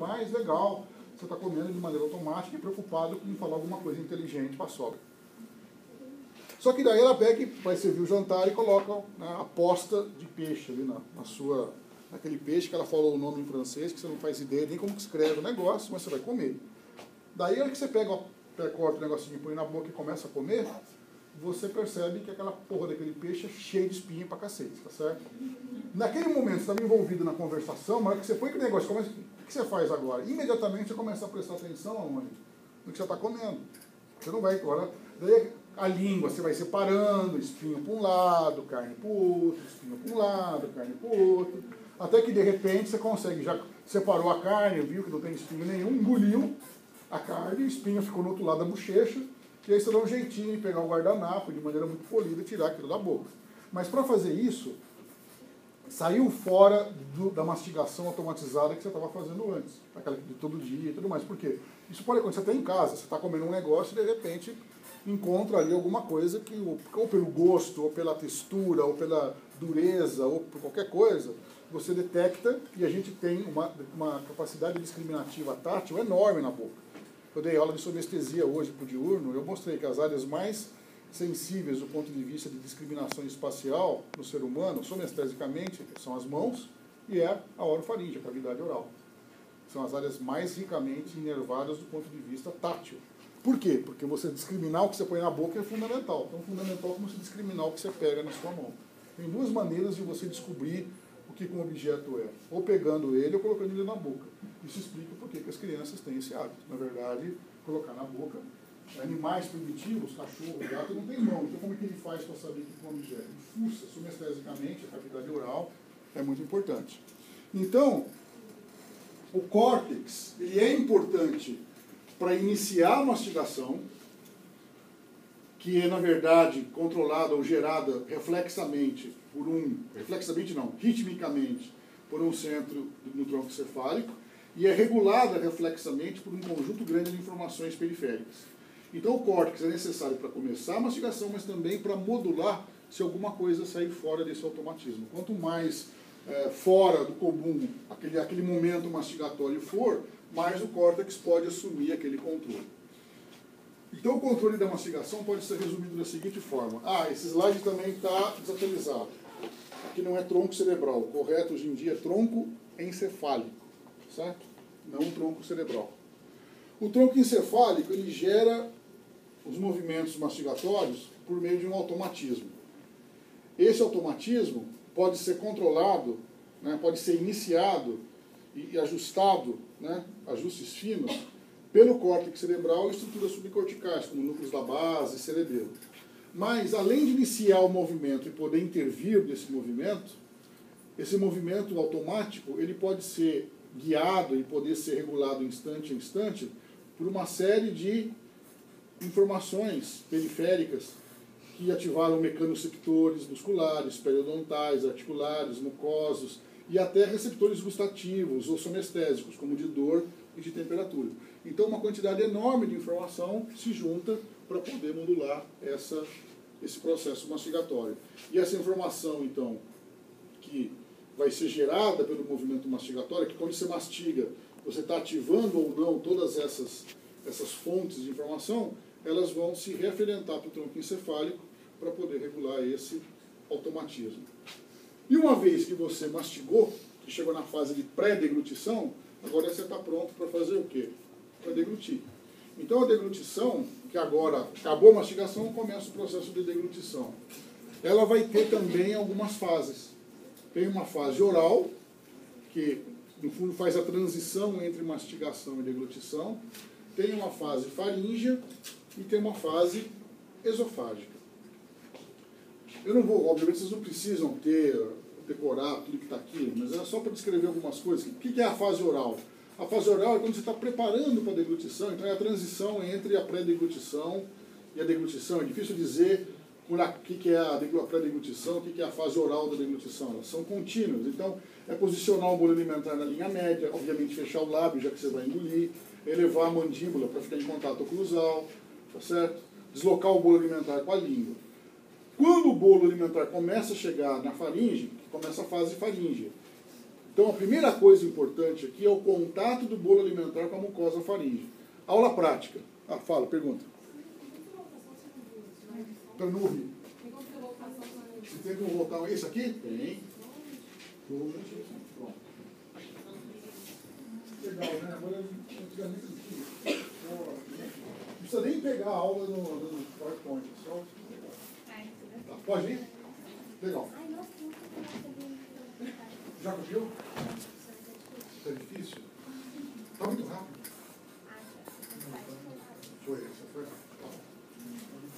mais, legal. Você está comendo de maneira automática e preocupado em falar alguma coisa inteligente para a sogra. Só que daí ela pega e vai servir o jantar e coloca, né, a posta de peixe ali naquele peixe que ela falou o nome em francês, que você não faz ideia nem como que escreve o negócio, mas você vai comer. Daí, a hora que você corta o negocinho, põe na boca e começa a comer, você percebe que aquela porra daquele peixe é cheio de espinha pra cacete, tá certo? Naquele momento, você estava envolvido na conversação, mas na hora que você põe aquele negócio, o que você faz agora? Imediatamente você começa a prestar atenção aonde? No que você está comendo. Você não vai agora... Daí a língua, você vai separando, espinho para um lado, carne para o outro, espinho para um lado, carne para o outro, até que de repente você consegue, já separou a carne, viu que não tem espinho nenhum, engoliu a carne, o espinho ficou no outro lado da bochecha, e aí você dá um jeitinho de pegar o guardanapo de maneira muito polida e tirar aquilo da boca. Mas para fazer isso, saiu fora da mastigação automatizada que você estava fazendo antes, aquela de todo dia e tudo mais. Por quê? Isso pode acontecer até em casa, você está comendo um negócio e de repente encontra ali alguma coisa que, ou pelo gosto, ou pela textura, ou pela dureza, ou por qualquer coisa, você detecta, e a gente tem uma capacidade discriminativa tátil enorme na boca. Eu dei aula de somestesia hoje para o diurno, eu mostrei que as áreas mais sensíveis do ponto de vista de discriminação espacial no ser humano, somestesicamente, são as mãos e a orofaringe, a cavidade oral. São as áreas mais ricamente inervadas do ponto de vista tátil. Por quê? Porque você discriminar o que você põe na boca é fundamental. Tão fundamental como você discriminar o que você pega na sua mão. Tem duas maneiras de você descobrir o que um objeto é. Ou pegando ele ou colocando ele na boca. Isso explica por que as crianças têm esse hábito. Na verdade, colocar na boca. Animais primitivos, cachorro, gato, não tem mão. Então como é que ele faz para saber o que é um objeto? Ele fuça somestesicamente, a cavidade oral é muito importante. Então, o córtex, ele é importante para iniciar a mastigação, que é, na verdade, controlada ou gerada reflexamente ritmicamente, por um centro no tronco cefálico, e é regulada reflexamente por um conjunto grande de informações periféricas. Então, o córtex é necessário para começar a mastigação, mas também para modular se alguma coisa sair fora desse automatismo. Quanto mais fora do comum aquele momento mastigatório for, mais o córtex pode assumir aquele controle. Então, o controle da mastigação pode ser resumido da seguinte forma. Esse slide também está desatualizado. Aqui não é tronco cerebral. O correto hoje em dia é tronco encefálico, certo? Não tronco cerebral. O tronco encefálico, ele gera os movimentos mastigatórios por meio de um automatismo. Esse automatismo pode ser controlado, né, pode ser iniciado e ajustado, né, ajustes finos, pelo córtex cerebral e estruturas subcorticais, como núcleos da base e cerebelo. Mas, além de iniciar o movimento e poder intervir nesse movimento, esse movimento automático, ele pode ser guiado e poder ser regulado instante a instante por uma série de informações periféricas que ativaram mecanoseptores musculares, periodontais, articulares, mucosos e até receptores gustativos ou somestésicos, como de dor e de temperatura. Então, uma quantidade enorme de informação se junta para poder modular esse processo mastigatório. E essa informação, então, que vai ser gerada pelo movimento mastigatório, que quando você mastiga, você está ativando ou não todas essas fontes de informação, elas vão se reaferentar para o tronco encefálico para poder regular esse automatismo. E uma vez que você mastigou, que chegou na fase de pré-deglutição, agora você está pronto para fazer o quê? Para deglutir. Então a deglutição, que agora acabou a mastigação, começa o processo de deglutição. Ela vai ter também algumas fases. Tem uma fase oral, que no fundo faz a transição entre mastigação e deglutição. Tem uma fase faríngea e tem uma fase esofágica. Eu não vou, obviamente vocês não precisam decorar tudo que está aqui, mas é só para descrever algumas coisas. O que é a fase oral? A fase oral é quando você está preparando para a deglutição, então é a transição entre a pré-deglutição e a deglutição. É difícil dizer o que é a pré-deglutição, o que é a fase oral da deglutição. Elas são contínuas, então é posicionar o bolo alimentar na linha média, obviamente fechar o lábio, já que você vai engolir, elevar a mandíbula para ficar em contato oclusal, tá certo? Deslocar o bolo alimentar com a língua. Quando o bolo alimentar começa a chegar na faringe, começa a fase faríngea. Então, a primeira coisa importante aqui é o contato do bolo alimentar com a mucosa faríngea. Aula prática. Ah, fala, pergunta. Então, não ouvi. Você tem como voltar esse aqui? Tem. Pronto. Legal, né? Agora, antigamente não tinha. Não precisa nem pegar a aula no PowerPoint. Só... Tá, pode ir? Legal. Já copiou? Está difícil? Está muito rápido. Foi rápido.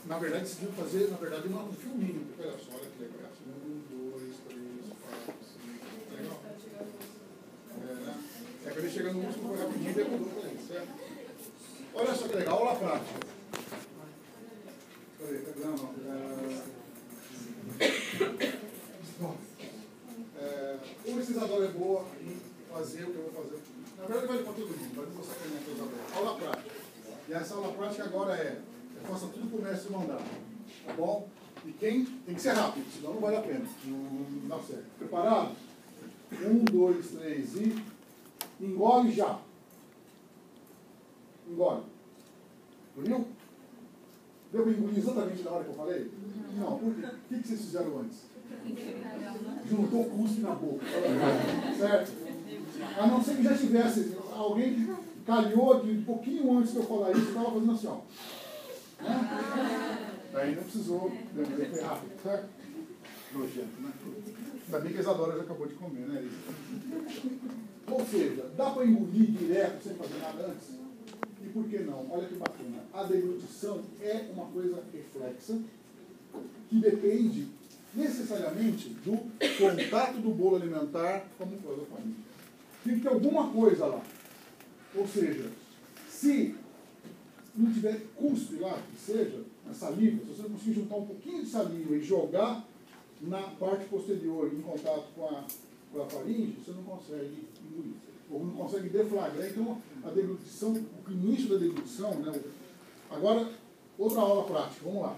Na verdade, você tem que fazer, um filminho. Olha só, olha que legal. 1, 2, 3, 4, 5. Legal? Né? Quando ele chega no músculo, foi rapidinho e derrubou para ele, certo? Olha só que legal, aula prática. O pesquisador é boa em fazer o que eu vou fazer. Na verdade, vale para todo mundo, mas não vou sacanear o pesquisador. Aula prática. E essa aula prática agora faça tudo para o mestre mandar. Tá bom? E tem que ser rápido, senão não vale a pena. Não dá certo. Preparado? 1, 2, 3 e... Engole já. Engole. Viu? Deu para engolir exatamente na hora que eu falei? Não, por quê? O que vocês fizeram antes? Juntou o cuspe na boca. Certo? A não ser que já tivesse alguém que calhou de um pouquinho antes de eu falar isso, estava fazendo assim, ó. Né? Aí não precisou, foi rápido, certo? Nojento, né? Ainda bem que a Isadora já acabou de comer, né? Ou seja, dá para engolir direto sem fazer nada antes? E por que não? Olha que bacana. A deglutição é uma coisa reflexa que depende necessariamente do contato do bolo alimentar com a mucosa faríngea. Tem que ter alguma coisa lá. Ou seja, se não tiver cuspe lá, que seja, na saliva, se você conseguir juntar um pouquinho de saliva e jogar na parte posterior em contato com a faringe, você não consegue engolir. Ou não consegue deflagrar. Então, a deglutição, o início da deglutição, né? Agora, outra aula prática, vamos lá.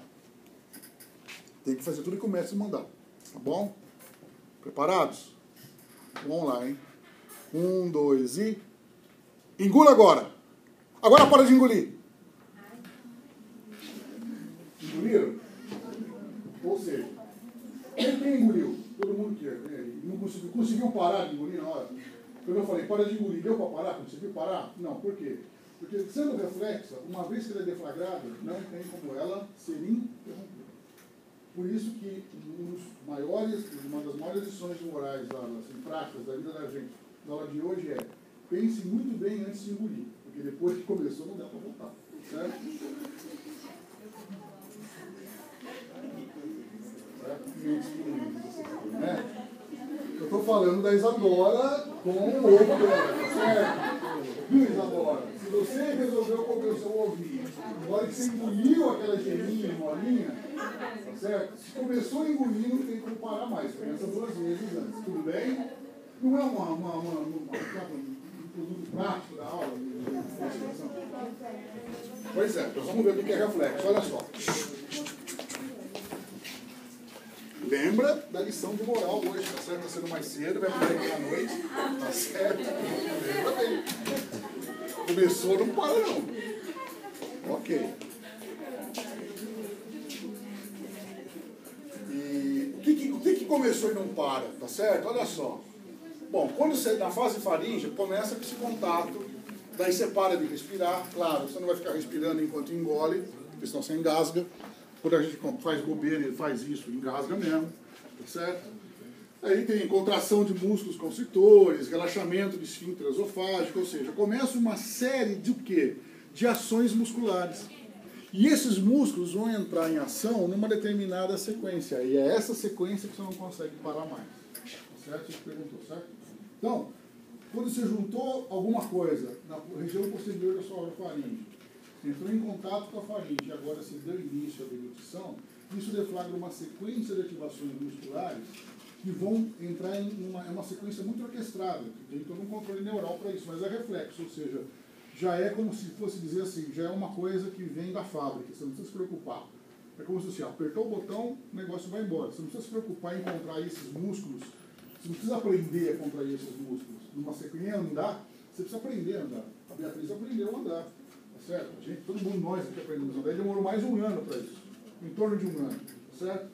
Tem que fazer tudo que o mestre mandar. Tá bom? Preparados? Vamos lá, hein? 1, 2 e... Engula agora! Agora para de engolir! Engoliram? Ou seja, quem engoliu? Todo mundo que não conseguiu parar de engolir na hora. Quando eu falei, para de engolir, deu para parar? Conseguiu parar? Não, por quê? Porque sendo reflexa, uma vez que ela é deflagrada, não tem como ela ser interrompida. Por isso que uma das maiores lições morais, assim, práticas da vida da gente, na aula de hoje pense muito bem antes de engolir, porque depois que começou não dá para voltar. Certo? Né? Eu estou falando da Isadora com o ovo dela, certo? Viu, Isadora? Se você resolveu comer o seu ovinho, agora que você engoliu aquela geminha molinha, certo? Se começou a engolir, não tem como parar mais. Pensa 2 vezes antes. Tudo bem? Não é um produto prático da aula? Pois é, então vamos ver o que é reflexo. Olha só. Lembra da lição de moral hoje, tá certo? Está sendo mais cedo, vai poder aqui à noite, tá certo? Lembra bem. Começou, não para não. Ok. E o que começou e não para, tá certo? Olha só. Bom, quando você, na fase faríngea, começa com esse contato, daí você para de respirar, claro, você não vai ficar respirando enquanto engole, porque senão você engasga. Quando a gente faz bobeira, ele faz isso, engasga mesmo, tá certo? Aí tem contração de músculos construtores, relaxamento de esfíncter esofágico, ou seja, começa uma série de o quê? De ações musculares. E esses músculos vão entrar em ação numa determinada sequência. E é essa sequência que você não consegue parar mais. Certo? Você perguntou, certo? Então, quando você juntou alguma coisa na região posterior da sua faringe, entrou em contato com a faringe e agora se deu início à deglutição, isso deflagra uma sequência de ativações musculares que vão entrar em uma sequência muito orquestrada. Tem todo um controle neural para isso, mas é reflexo, ou seja, já é como se fosse dizer assim, já é uma coisa que vem da fábrica, você não precisa se preocupar. É como se assim, apertou o botão, o negócio vai embora. Você não precisa se preocupar em encontrar esses músculos Você não precisa aprender a contrair esses músculos. Numa sequência andar, você precisa aprender a andar. A Beatriz aprendeu a andar. Tá certo? Todo mundo, nós aqui aprendemos a andar. Demorou mais de 1 ano para isso. Em torno de 1 ano. Tá certo?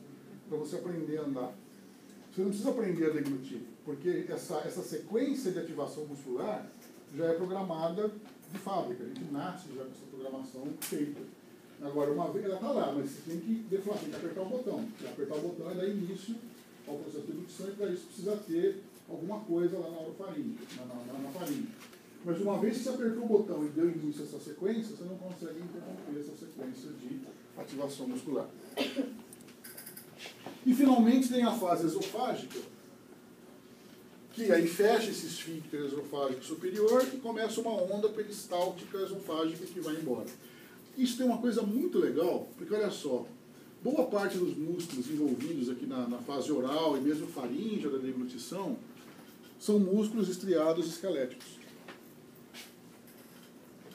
Para você aprender a andar. Você não precisa aprender a deglutir. Porque essa sequência de ativação muscular já é programada de fábrica. A gente nasce já com essa programação feita. Agora, uma vez ela está lá, mas você tem que deflagar, tem que apertar o botão. Se apertar o botão é dar início ao processo de deglutição e para isso precisa ter alguma coisa lá na orofaringe, na faringe. Mas uma vez que você apertou o botão e deu início a essa sequência, você não consegue interromper essa sequência de ativação muscular. E finalmente tem a fase esofágica, que aí fecha esse esfíncter esofágico superior e começa uma onda peristáltica esofágica que vai embora. Isso tem uma coisa muito legal, porque olha só, boa parte dos músculos envolvidos aqui na fase oral e mesmo faríngea da deglutição são músculos estriados esqueléticos.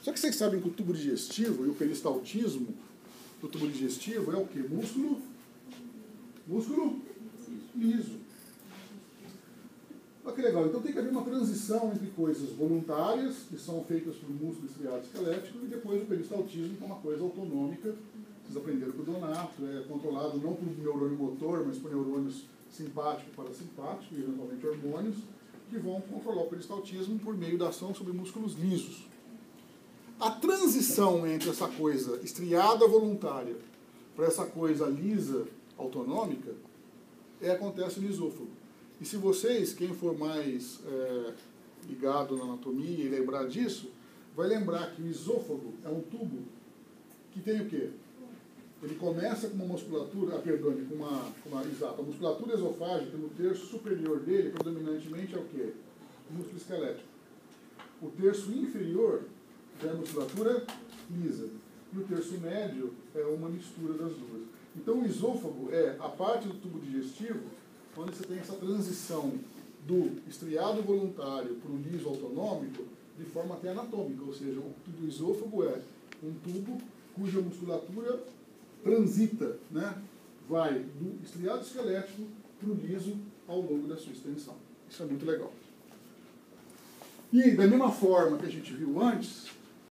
Só que vocês sabem que o tubo digestivo e o peristaltismo do tubo digestivo é o quê? Músculo liso. Olha que legal. Então tem que haver uma transição entre coisas voluntárias, que são feitas por músculo estriado esquelético, e depois o peristaltismo, que é uma coisa autonômica. Vocês aprenderam com o Donato, é controlado não por neurônio motor, mas por neurônios simpático e parasimpático, e eventualmente hormônios, que vão controlar o peristaltismo por meio da ação sobre músculos lisos. A transição entre essa coisa estriada voluntária para essa coisa lisa autonômica acontece no esôfago. E se vocês, quem for mais ligado na anatomia e lembrar disso, vai lembrar que o esôfago é um tubo que tem o quê? Ele começa com uma musculatura, a musculatura esofágica no terço superior dele, predominantemente é o quê? O músculo esquelético. O terço inferior é a musculatura lisa. E o terço médio é uma mistura das duas. Então o esôfago é a parte do tubo digestivo onde você tem essa transição do estriado voluntário para o liso autonômico de forma até anatômica, ou seja, o esôfago é um tubo cuja musculatura transita, né? Vai do estriado esquelético para o liso ao longo da sua extensão. Isso é muito legal. E da mesma forma que a gente viu antes,